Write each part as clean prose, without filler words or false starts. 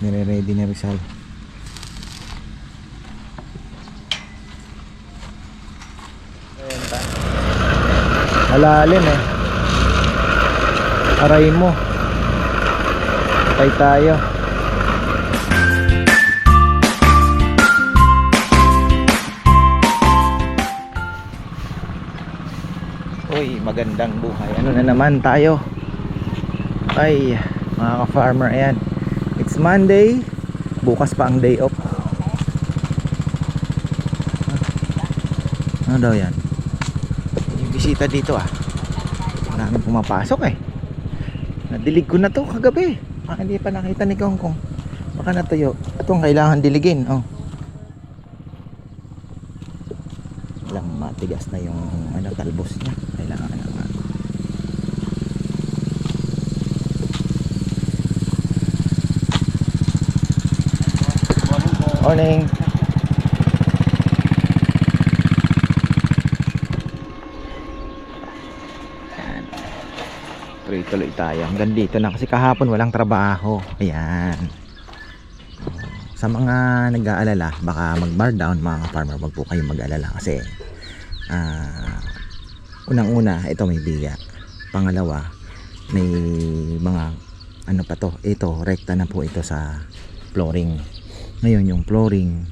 Nire-ready ni Rizal. Malalim eh. Aray mo. Patay tayo. Uy, magandang buhay. Ano na naman tayo? Ay, mga ka-farmer, ayan. It's Monday. Bukas pa ang day off. Ano daw yan? Yung bisita dito ah. Maraming pumapasok eh. Nadilig ko na to kagabi. Hindi pa nakita ni Kong Kong. Baka natuyo. Itong kailangan diligin. Oh. Alam, matigas na yung talbos niya. Kailangan na nga. Morning. Ayan. Tuloy-tuloy tayo. Hanggang dito na kasi kahapon walang trabaho. Ayan. Sa mga nag-aalala, baka mag-bar down mga farmer, wag po kayong mag-aalala kasi unang-una, ito may biga. Pangalawa, may mga ano pa to, ito, rekta na po ito sa flooring. Ngayon yung flooring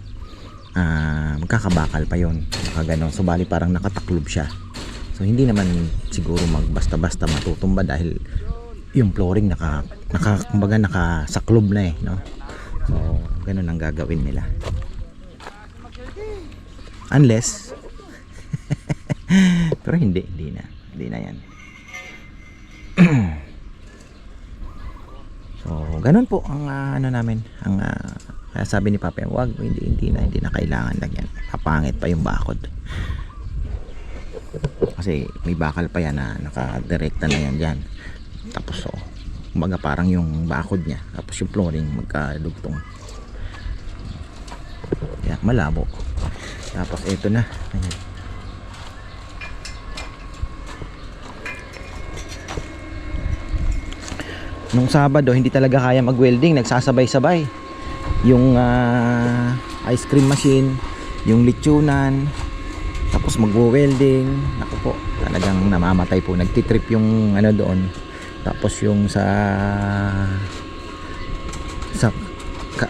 magkakabakal pa yon, nakaganon. So bali parang nakataklob siya. So hindi naman siguro magbasta-basta matutumba dahil yung flooring kumbaga nakasaklob na eh, no? So ganun ang gagawin nila. Unless pero hindi na yan. So ganun po ang ano namin, ang kaya sabi ni Papa, wag, hindi na kailangan lagyan. Kapangit pa yung bakod. Kasi may bakal pa yan na nakadirekta na yan dyan. Tapos so, kumbaga parang yung bakod niya, tapos yung flooring magkadugtong. Kaya malabo. Tapos ito na. Ayan. Nung Sabado hindi talaga kaya mag-welding, nagsasabay-sabay. Yung ice cream machine, yung lechonan, tapos magwo-welding. Naku po, talagang namamatay po. Nagtitrip yung ano doon. Tapos yung sa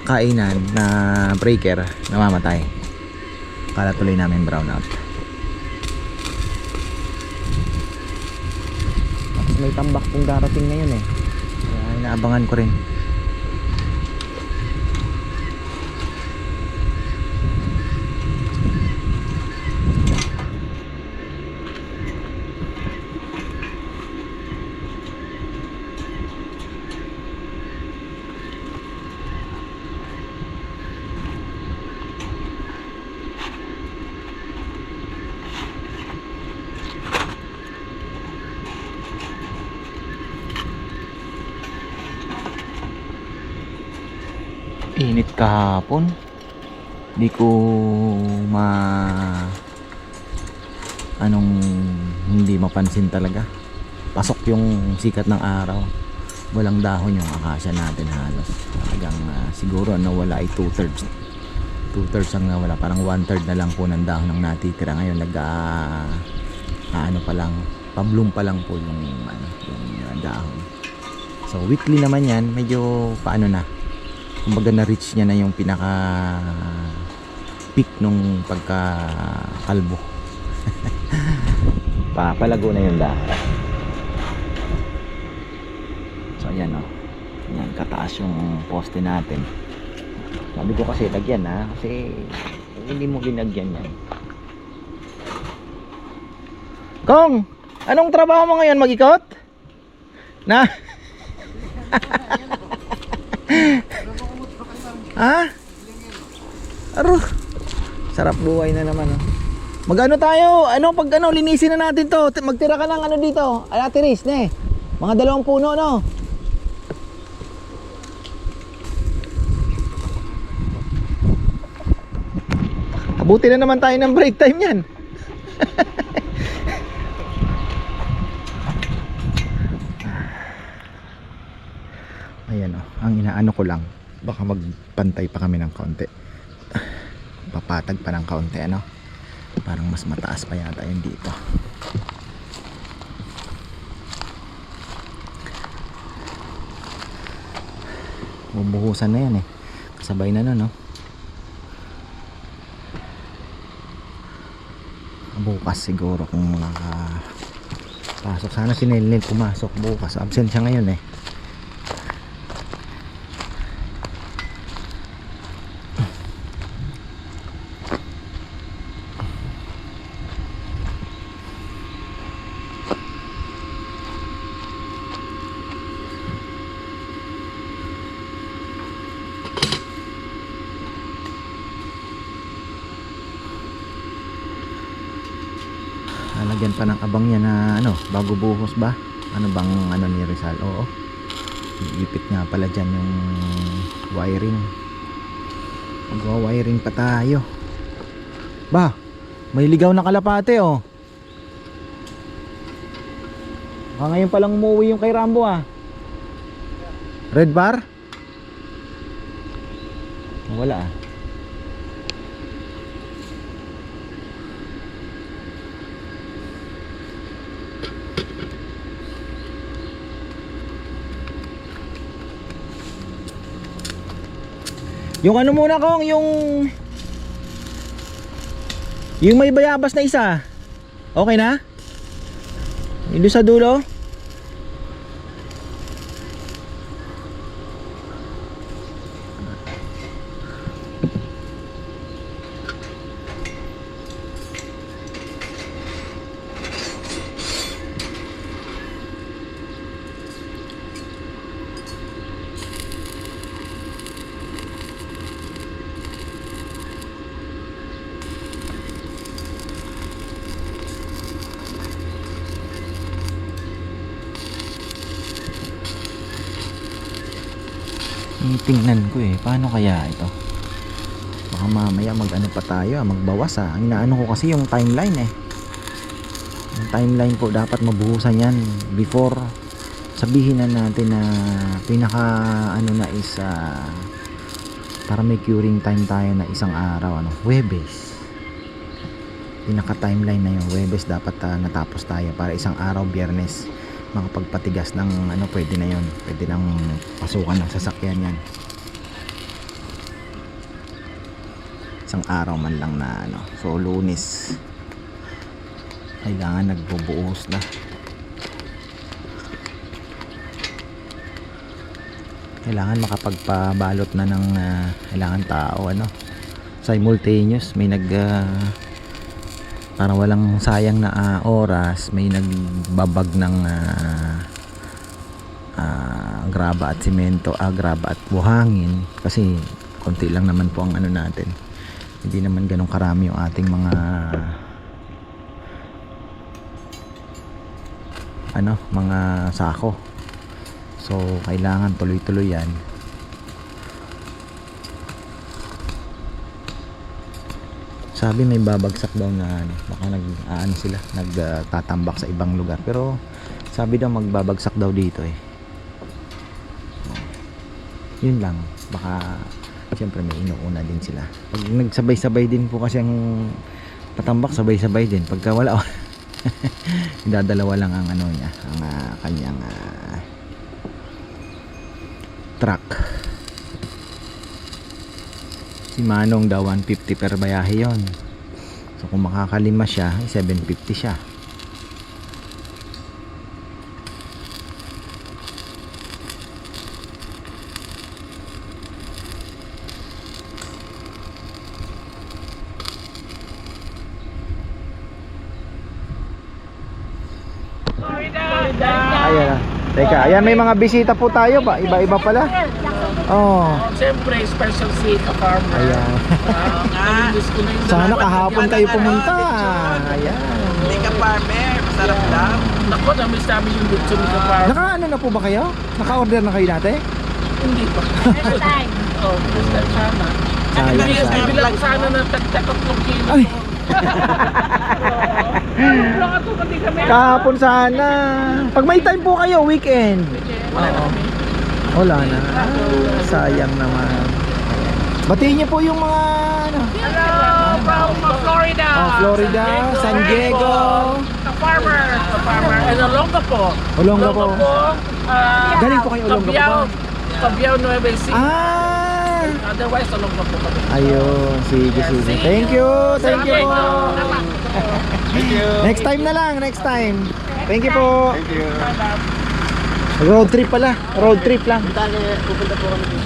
kainan na breaker, namamatay. Kala tuloy namin brownout. Tapos may tambak pong darating ngayon eh. Kaya inaabangan ko rin. Init kahapon. Di ko hindi mapansin talaga. Pasok yung sikat ng araw. Walang dahon yung akasya natin halos. Talagang siguro nawala ay 2/3. 2/3 ang nawala. Parang 1/3 na lang po ng dahon ang natitira. Ngayon pa lang, pabloom pa lang po yung dahon. So weekly naman yan, medyo paano na, kumbaga na-reach niya na yung pinaka peak nung pagka kalbo. Palago na yung dahon. So ayan o, ayan, kataas yung poste natin. Sabi ko kasi lagyan na, kasi hindi mo ginagyan yan. Kong, anong trabaho mo ngayon, mag-ikot? Na? Ha? Aro, sarap buhay na naman oh. Magano tayo, pag linisin na natin to. Magtira ka ng dito, alatiris ne. Mga 2 puno no. Abuti na naman tayo ng break time yan. Ayan oh, ang inaano ko lang, Baka magpantay pa kami ng kaunti. Papatag pa ng kaunti, ano? Parang mas mataas pa yata yun dito. Bubuhusan na yan eh. Kasabay na no? Bukas siguro kung makapasok. Sana si Nelnel pumasok bukas. Absent siya ngayon eh. Lalagyan pa ng abang yan na ano, bago buhos ba? Ano bang ano ni Rizal? Oo. Iipit nga pala dyan yung wiring. Magwa-wiring pa tayo. Ba, may ligaw na kalapate oh. Baka ngayon palang umuwi yung kay Rambo ah. Red bar? Wala ah. Yung ano muna kong, yung may bayabas na isa. Okay na? Yung doon sa dulo? Tingnan ko eh, paano kaya ito? Baka mamaya mag-ano pa tayo, magbawas ah. Ang inaano ko kasi yung timeline eh. Yung timeline po dapat mabuhusan yan before. Sabihin na natin na pinaka ano na is para may curing time tayo na isang araw, ano, Huwebes. Pinaka timeline na yung Huwebes dapat natapos tayo para isang araw Biyernes makapagpatigas ng ano, pwede na yon, pwede nang pasukan ng sasakyan yan. Isang araw man lang na ano. So Lunes kailangan nagbubuhos na. Kailangan makapagpabalot na ng kailangan tao, ano, simultaneous. May para walang sayang na oras, may nagbabag ng graba at simento, graba at buhangin, kasi konti lang naman po ang ano natin, hindi naman ganun karami yung ating mga ano, mga sako. So kailangan tuloy-tuloy yan. Sabi may babagsak daw na ano, baka ano sila, nagtatambak sa ibang lugar. Pero sabi daw magbabagsak daw dito eh. Yun lang, baka siyempre may inuuna din sila. Pag nagsabay-sabay din po kasi ang patambak, sabay-sabay din. Pagka wala dadalawa lang ang ano niya, ang kanyang truck. Si Manong daw 150 per bayahe yon. So kung makakalima siya, 750 siya. Ayan. Teka, ayan, may mga bisita po tayo ba? Iba-iba pala. Oh. Siyempre, special seat of farmer. Ayan. Sana kahapon kayo pumunta. Ayan. Hindi ka farmer, masarap lang. Naku, namiss namin yung lutso ni ka farmer. Naka-ano na po ba kayo? Naka-order na kayo dati? Hindi pa. Next time. Oh, next time sana. Sayang. Bilang sana ng tagtakotlong kilo. Ay. Kami. Kahapon sana. Pag may time po kayo, weekend. Wala na kami. Wala na. Sayang naman. Batiin niyo po yung mga ano. Hello from Florida. Florida, San Diego. The farmer. The farmer. And Olongapo. Olongapo. Galing po kayo Olongapo ba? Cabiao, Nueva Ecija. Otherwise, Olongapo kami. Ayun, sige. Thank you po. Thank you. Next time na lang, next time. Thank you po. Thank you. Road trip pala, road trip lang. Pupunta po kami.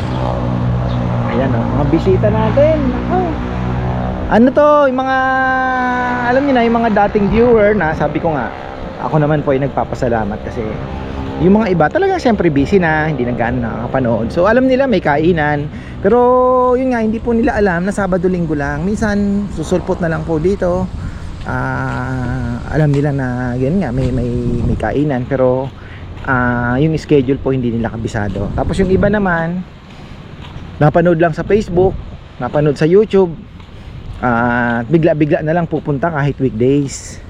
Ayan o, mga bisita natin. Ano to, yung mga, alam niyo na, yung mga dating viewer na, sabi ko nga, ako naman po ay nagpapasalamat kasi yung mga iba talaga siyempre busy na, hindi na gaano nakakapanood. So alam nila may kainan, pero yun nga, hindi po nila alam na Sabado-Linggo lang. Minsan susulpot na lang po dito. Alam nila na yan nga, may kainan, pero yung schedule po hindi nila kabisado. Tapos yung iba naman napanood lang sa Facebook, napanood sa YouTube, bigla-bigla na lang pupunta kahit weekdays.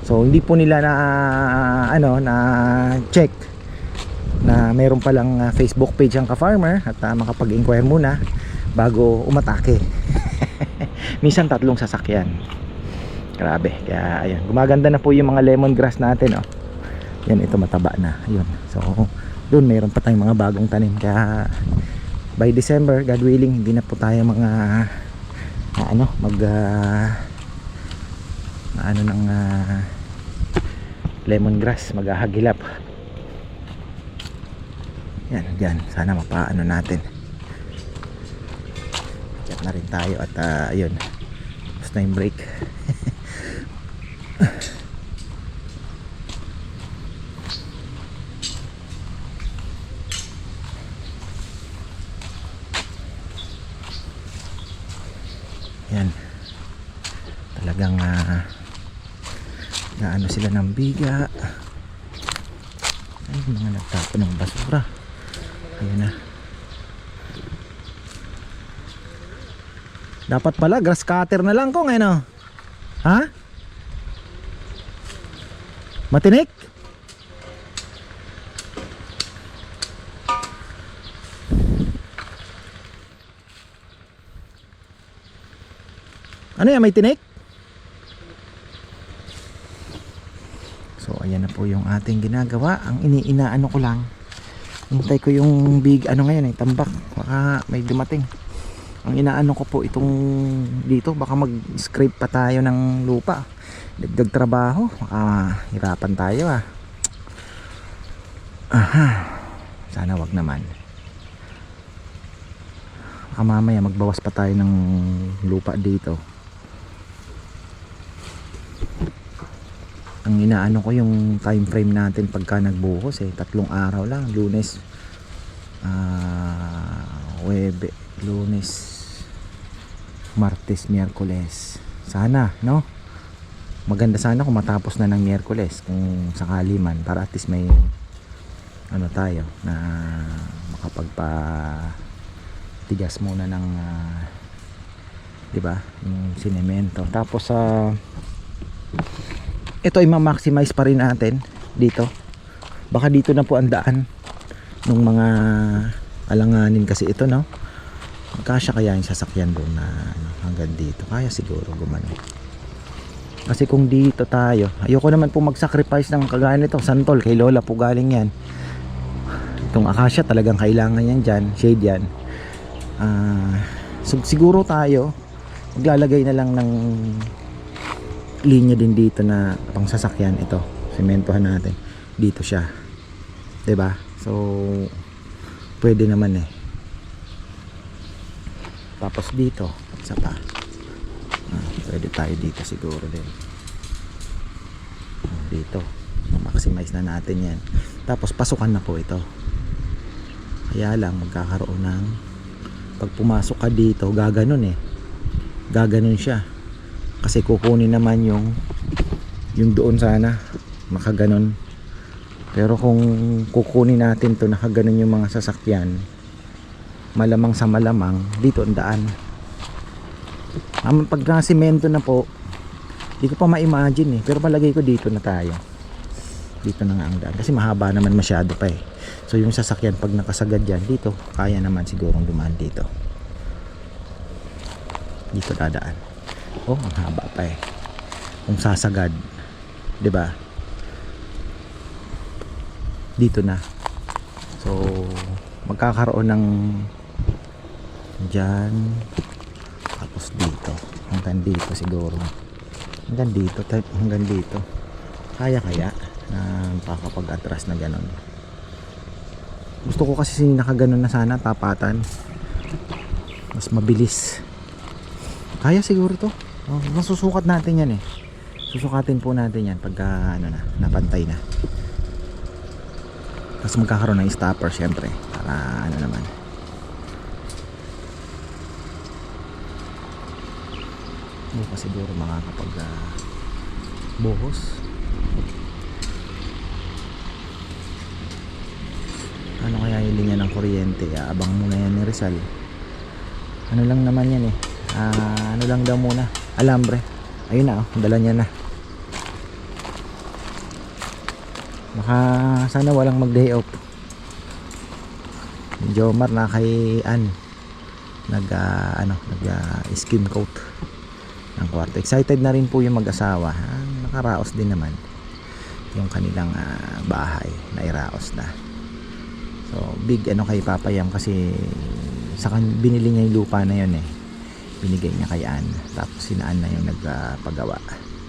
So hindi po nila na na check na mayroon palang Facebook page ang Ka-Farmer at makapag-inquire muna bago umatake. Minsan 3 sasakyan. Grabe. Kaya ayun, gumaganda na po yung mga lemongrass natin, oh. Yan, ito mataba na. Ayun. So doon mayroon pa tayong mga bagong tanim. Kaya by December, God willing, hindi na po tayo mga ng lemongrass, maghahagilap. Yan, dyan. Sana mapaano natin. Chat na rin tayo at ayun. Tapos na yung break. Yan. Talagang naano sila ng biga. Ay, mga nagtapon ng basura. Ayun na. Dapat pala grass cutter na lang kung ano. Ha? Matinik? Ano yan, may tinik? So ayan na po yung ating ginagawa. Ang inaano ko lang, hintay ko yung big ngayon tambak, baka may dumating. Ang inaano ko po itong dito, baka mag-scrape pa tayo ng lupa, dagdag trabaho, baka hirapan tayo sana wag naman. Baka mamaya magbawas pa tayo ng lupa dito. Ang inaano ko yung time frame natin pagka nagbuhos 3 araw lang, Lunes, Lunes, Martes, Miyerkules. Sana, no? Maganda sana kung matapos na ng Miyerkules kung sakali man, para at least may tayo na makapagpa-tigas muna ng 'di ba? Yung sinemento. Tapos ito ay ma-maximize pa rin natin dito. Baka dito na po ang daan ng mga alanganin kasi ito, no? Kasya kaya yung sasakyan doon na hanggang dito. Kaya siguro gumano. Kasi kung dito tayo, ayoko naman po mag-sacrifice ng kagaya nito. Santol, kay Lola po galing yan. Itong akasya talagang kailangan yan dyan. Shade yan. So, siguro tayo maglalagay na lang ng linya din dito na pang sasakyan. Ito, sementohan natin dito siya, 'di ba? So pwede naman tapos dito isa pa, pwede tayo dito siguro din, dito maximize na natin yan. Tapos pasukan na po ito, kaya lang magkakaroon ng, pag pumasok ka dito gaganon gaganon siya. Kasi kukunin naman yung doon sana makaganon. Pero kung kukunin natin to nakaganon yung mga sasakyan, malamang sa malamang dito ang daan. Pag nasimento na po, hindi ko pa ma-imagine pero palagay ko dito na tayo. Dito na nga ang daan kasi mahaba naman masyado pa eh. So yung sasakyan pag nakasagad dyan dito, kaya naman sigurong dumaan dito. Dito dadaan. Oh, ang haba pa eh. Kung sasagad, 'di ba? Dito na. So magkakaroon ng dyan, tapos dito, hanggang dito siguro, hanggang dito, kaya na makakapag-atras na ganon. Gusto ko kasi nakaganon na sana, tapatan, mas mabilis. Kaya siguro to. Masusukat natin yan eh. Susukatin po natin yan pagka napantay na. Tapos magkakaroon ng stopper syempre para naman. Bukas siguro makakapag buhos. Ano kaya yung linya ng kuryente? Abang muna yan ni Rizal. Ano lang naman yan eh. Ano lang daw muna, alambre. Ayun na, dala niya na. Baka sana walang mag day off. Jomar na kay Ann nag skin coat ng kwarto. Excited na rin po yung mag-asawa. Nakaraos din naman yung kanilang bahay, nairaos na. So big kay Papa Yam kasi binili niya yung lupa na yun eh. Binigay niya kay Ann, tapos si Ann na yung nagpagawa.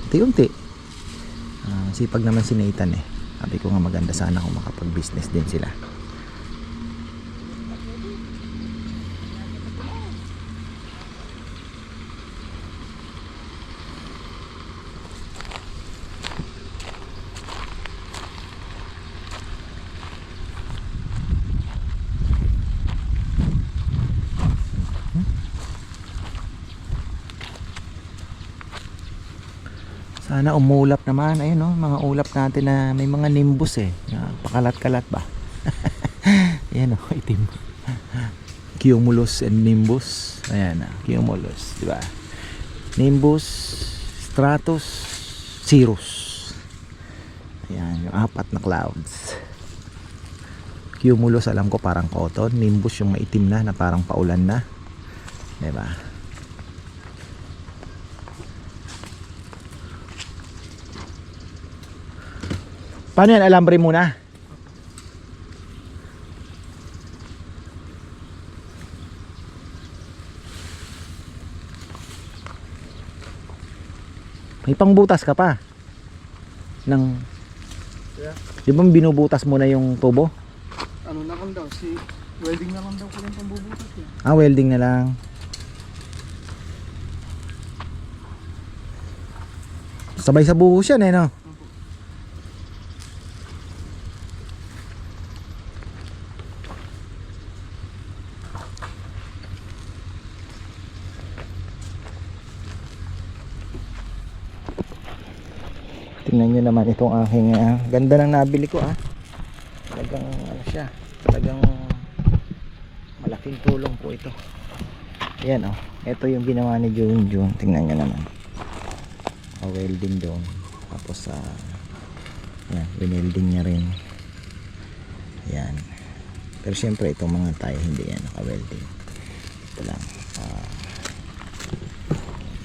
Unti-unti. Sipag naman si Nathan eh. Sabi ko nga maganda sana kung makapag-business din sila. Sana umulap naman. Ayun oh, mga ulap natin na may mga nimbus eh. Pakalat-kalat ba? Ayan oh, itim. Cumulus and nimbus. Ayan ah, cumulus, di ba? Nimbus, stratus, cirrus. Ayan, yung apat na clouds. Cumulus alam ko parang cotton, nimbus yung maitim na parang paulan na. Di ba? Paano yan? Alambre muna. May pangbutas ka pa ng di ba binubutas mo na yung tubo? Ano na lang daw, welding na lang daw ko yung pambubutas eh. Welding na lang. Sabay sa buhos yan eh no? Tingnan nyo naman itong aking ganda ng nabili ko talagang siya, talagang malaking tulong po ito. Ayan ito yung ginawa ni June. Tingnan nyo naman, welding doon, tapos yan, winelding niya rin yan. Pero syempre itong mga tayo hindi yan naka-welding, ito lang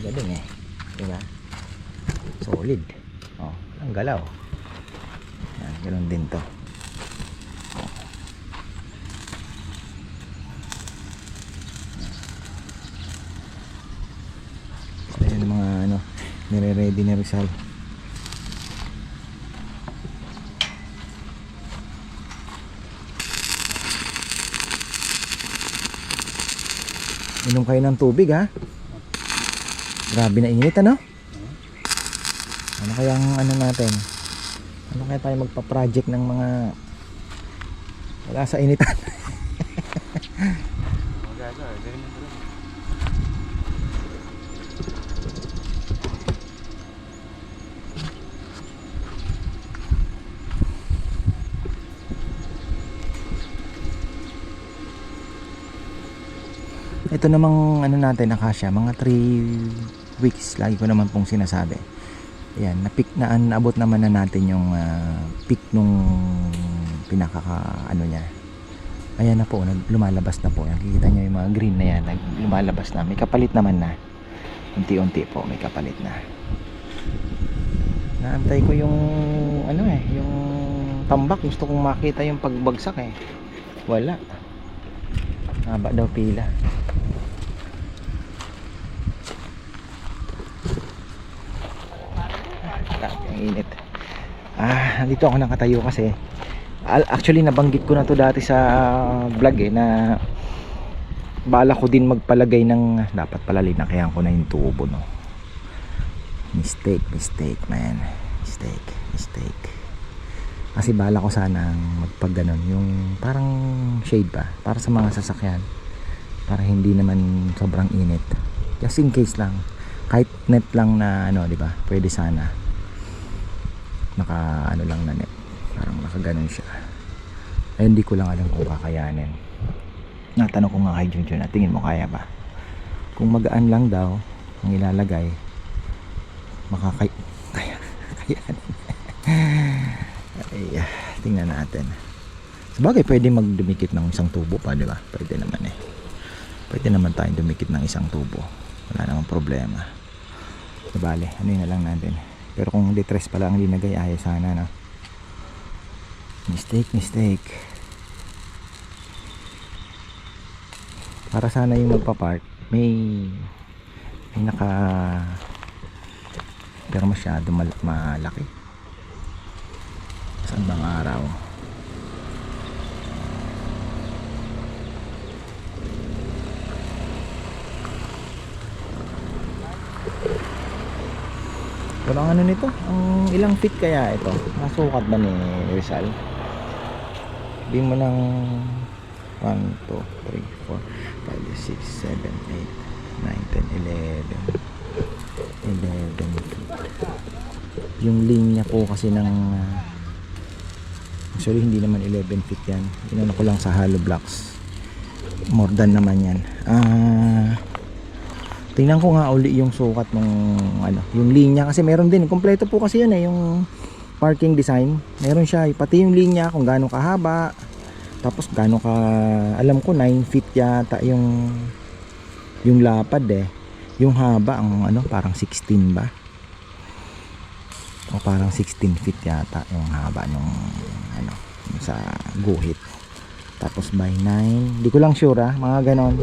galing eh, diba? Solid. Ang galaw. Yan, ganoon din to. Ayan mga nire-ready ni Rizal. Inom kayo ng tubig Grabe na init ano kayang natin? Ano kaya tayo magpa-project ng mga wala sa initan? Ito namang natin akasya, mga 3 weeks lagi ko naman pong sinasabi. Ayan, naabot naman na natin yung peak nung ano niya. Ayan na po, lumalabas na po. Nakikita nyo yung mga green na yan, lumalabas na. May kapalit naman na. Unti-unti po, may kapalit na. Naantay ko yung yung tambak. Gusto kong makita yung pagbagsak eh. Wala. Haba daw pila. Ang init. Nandito ako nakatayo kasi actually nabanggit ko na to dati sa vlog na bala ko din magpalagay ng, dapat pala linakayan ko na yung tubo, no. Mistake man. Mistake kasi bala ko sanang magpagganon yung parang shade ba para sa mga sasakyan, para hindi naman sobrang init, just in case lang, kahit net lang na di ba, pwede sana naka lang na net, parang nakaganon siya. Ay, hindi ko lang alam kung kakayanin. Natanong ko nga kay Junjun, tingin mo kaya ba? Kung magaan lang daw ang ilalagay, kakayanin. Ay, tingnan natin. Sabagay pwede magdumikit ng isang tubo pa, di ba? Pwede naman eh. Pwede naman tayong dumikit ng isang tubo. Wala namang problema. Sabali, ano yun na lang natin. Pero kung detress pala ang linagay, ayos sana, no? Mistake. Para sana yung magpa-park may naka, pero masyado malaki. Saan bang araw? Pero ang ano nito, ang ilang feet kaya ito? Nasukat ba ni Rizal? Hindi mo ng 1, 2, 3, 4, 5, 6, 7, 8, 9, 10, 11 feet. Yung linya po kasi ng actually hindi naman 11 feet yan. Inano ko lang sa hollow blocks. More than naman yan. Tingnan ko nga uli yung sukat ng yung linya kasi meron din. Kompleto po kasi yun yung parking design. Meron siya pati yung linya kung gaano kahaba. Tapos gaano ka, alam ko 9 feet yata yung lapad eh. Yung haba ang parang 16 ba? O parang 16 feet yata yung haba nung sa guhit. Tapos by 9, di ko lang sure mga ganon.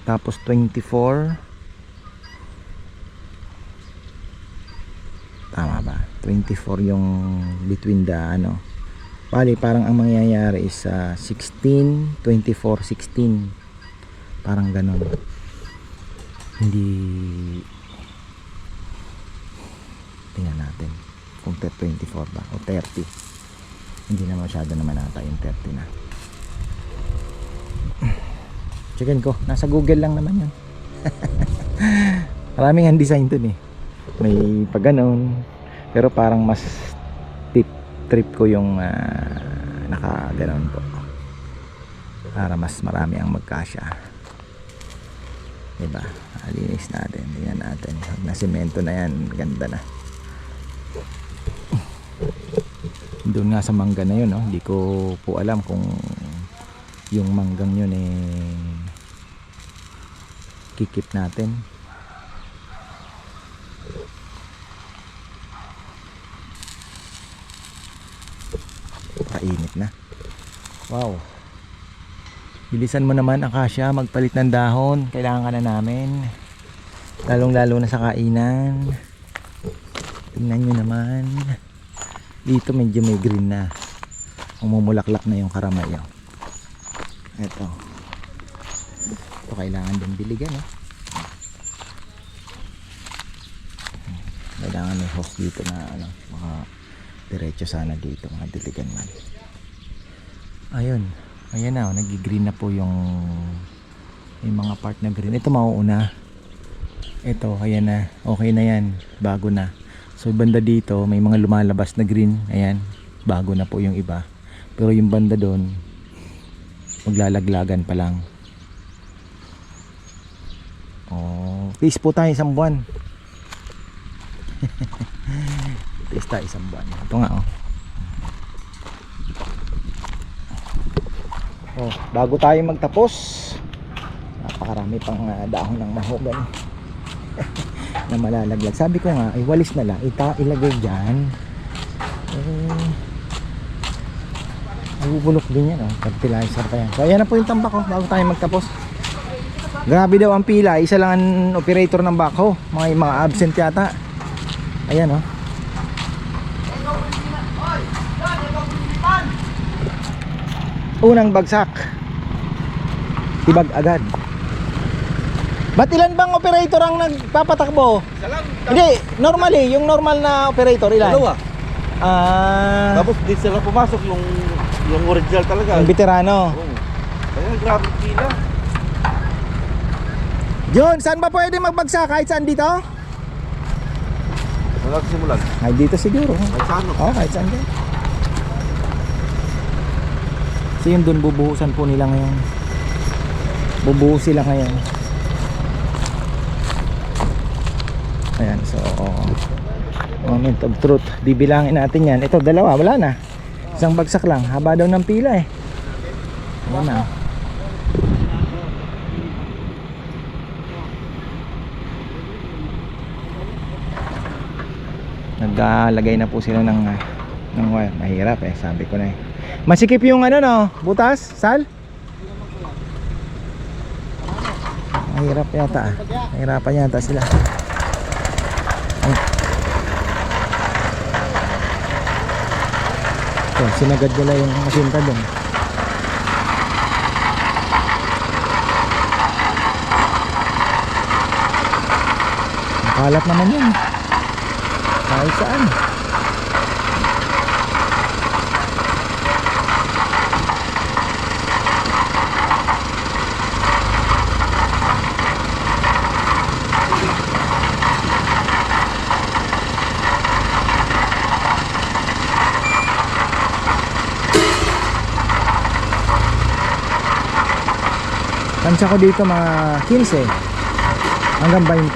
Tapos 24, tama ba? 24 yung between the bali parang ang mangyayari is 16, 24, 16 parang ganon. Hindi, tingnan natin kung 24 ba o 30. Hindi na masyado naman ata yung 30 na. Checkin ko, nasa Google lang naman yan. Maraming ang design dun eh. May pag ganon, pero parang mas trip ko yung naka ganon po, para mas marami ang magkasya, diba? Alinis natin, tingnan natin. Na semento na yan, ganda na. Doon nga sa mangga na yun, hindi ko po alam kung yung manggang yun kikip natin. Kainit na. Wow, bilisan mo naman Akasha, magpalit ng dahon, kailangan na namin, lalong lalo na sa kainan. Tingnan nyo naman dito, medyo may green na, umumulaklak na yung karamayo. Ito kailangan din diligan kailangan may hose dito na maka diretso sana dito, mga diligan man. Ayan na, nagi-green na po yung mga part na green. Ito mauuna, ito ayan na, okay na yan, bago na. So banda dito may mga lumalabas na green, ayan, bago na po yung iba. Pero yung banda doon maglalaglagan pa lang. Oh, Oh, tiis po tayo isang buwan. Tiis tayo isang buwan. Ito nga oh. Oh, bago tayo magtapos, napakarami pang dahon ng mahogany na malalaglag. Sabi ko nga, ay walis na lang, ilagay dyan. Bubulok din yan, fertilizer pa yan. So ayan na po yung tambak bago tayo magtapos. Grabe daw ang pila, isa lang ang operator ng backhoe, mga absent yata. Ayan unang bagsak, tibag agad. Ba't ilan bang operator ang nagpapatakbo? Isa lang. Hindi, normally, yung normal na operator ilan? Dalawa. Tapos Tapos di sila pumasok yung original talaga. yung veterano. Oo. Kaya grabe pila. John, saan ba pwede magbagsak? Kahit saan dito? Wala simulan. Ay, dito siguro. Ay saan? Oo, kahit saan dito. So yun dun, bubuhusan po nila ngayon. Bubuhos sila ngayon. Ayan, so moment of truth. Bibilangin natin yan. Ito, dalawa, wala na. Isang bagsak lang. Haba daw ng pila eh. Ayan na. Naglalagay na po sila ng wire. Mahirap eh, sabi ko na eh. Masikip yung no, butas, sal? Mahirap yata. Mahirapan yata sila. Ito, sinagad nila yung masinta dun. Kalat naman yun. Kahit saan. Tansya ko dito mga 15 hanggang 20.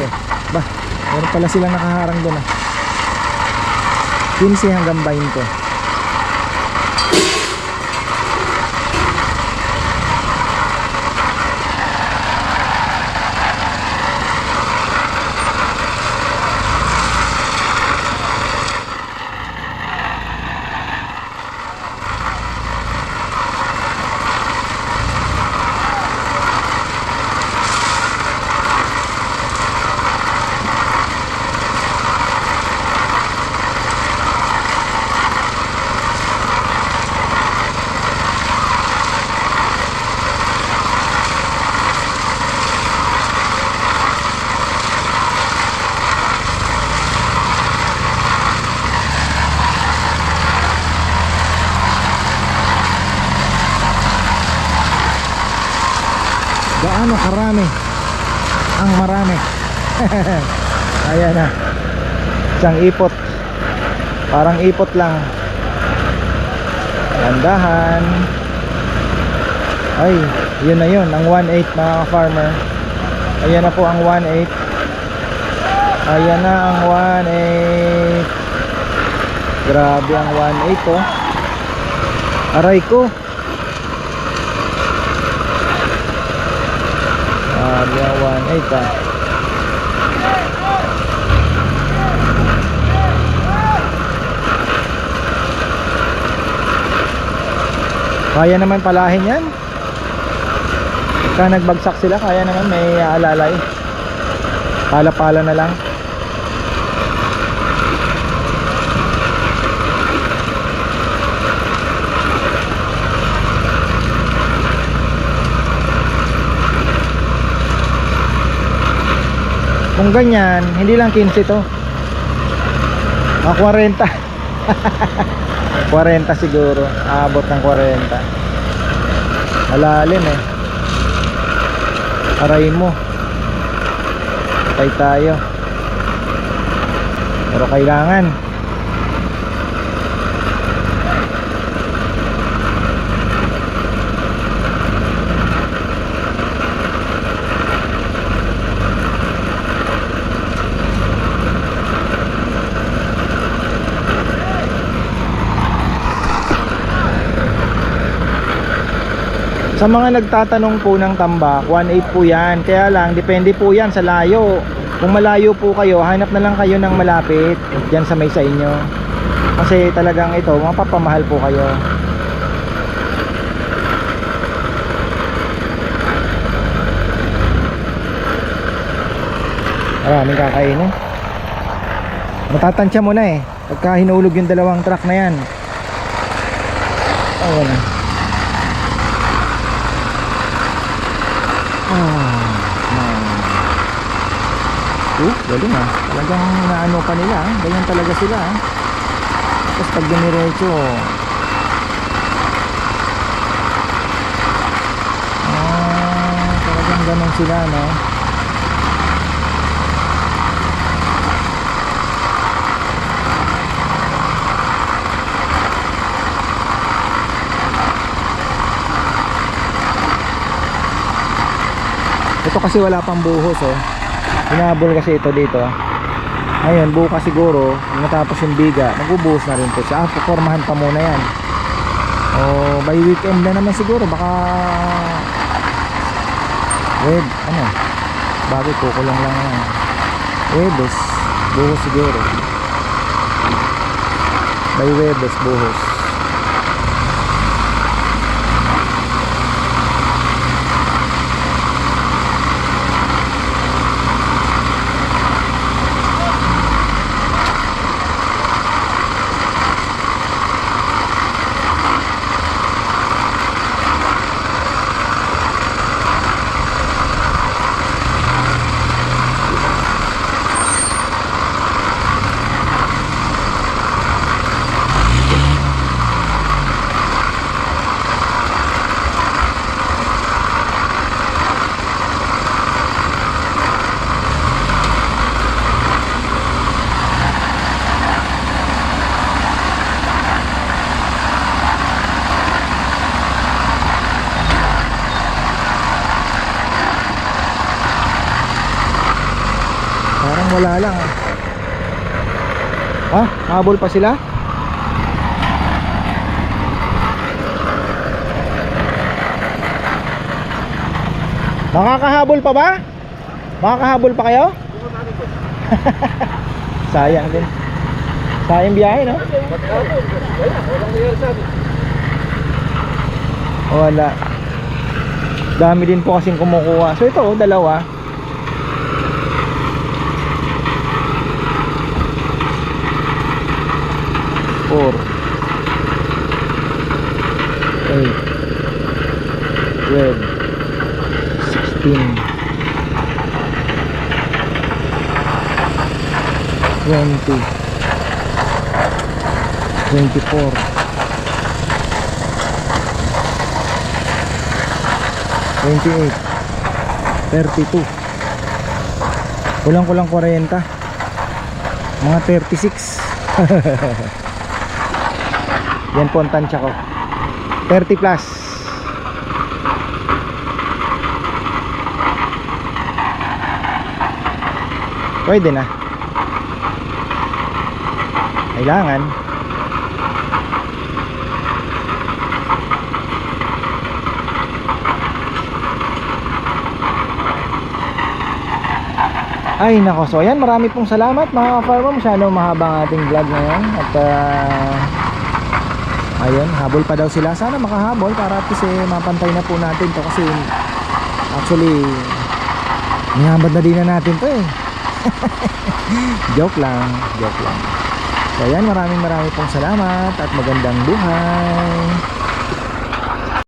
Bah, meron pala silang nakaharang doon 15 hanggang 20. Gaano karami ang marami. Ayan na, isang ipot, parang ipot lang. Tandahan. Ay, yun na yun, ang 1.8 mga farmer. Ayan na po ang 1.8. Ayan na ang 1.8. Grabe ang 1.8 oh. Aray ko. Grabe ang 1.8 ah. Kaya naman palahin yan. Pagka nagbagsak sila, kaya naman, may alalay. Pala-pala na lang. Kung ganyan, hindi lang 15 to. Mga 40. 40 siguro. Aabot ng 40. Malalim eh. Aray mo. Patay tayo. Pero kailangan. Sa mga nagtatanong po ng tambak, 1.8 po yan. Kaya lang, depende po yan sa layo. Kung malayo po kayo, hanap na lang kayo ng malapit dyan sa may sa inyo. Kasi talagang ito, mapapamahal po kayo. Maraming kakainin. Matatansya mo na eh pagka hinulog yung dalawang truck na yan. Oo na. Galing ah. Talagang naano pa nila ah. Ganyan talaga sila ah. Tapos pag diniretso talagang ganun sila no. Ito kasi wala pang buhos oh. Hinabol kasi ito dito. Ngayon bukas siguro matapos yung biga, magbubuhos na rin po siya. Pupormahan pa muna yan. O by weekend na naman siguro. Baka bagay kukulong lang yan. Webes buhos siguro. By Webes buhos. Wala lang ah. Habol pa sila? Makakahabol pa ba? Makakahabol pa kayo? Sayang din. Sayang biyahe no? Wala. Dami din po kasing kumukuha. So ito dalawa. 4 8 12 16 20 24 28 32 kulang 40 mga 36 yan po ang tansya ko 30 plus. Pwede na. Kailangan ay nako. So ayan, marami pong salamat mga ka-farmer. Masyadong mahaba ang ating vlog ngayon. At ayun, habol pa daw sila. Sana makahabol para at least mapantay na po natin to. Kasi actually nihabad na din na natin to eh. Joke lang. So ayan, maraming pong salamat at magandang buhay.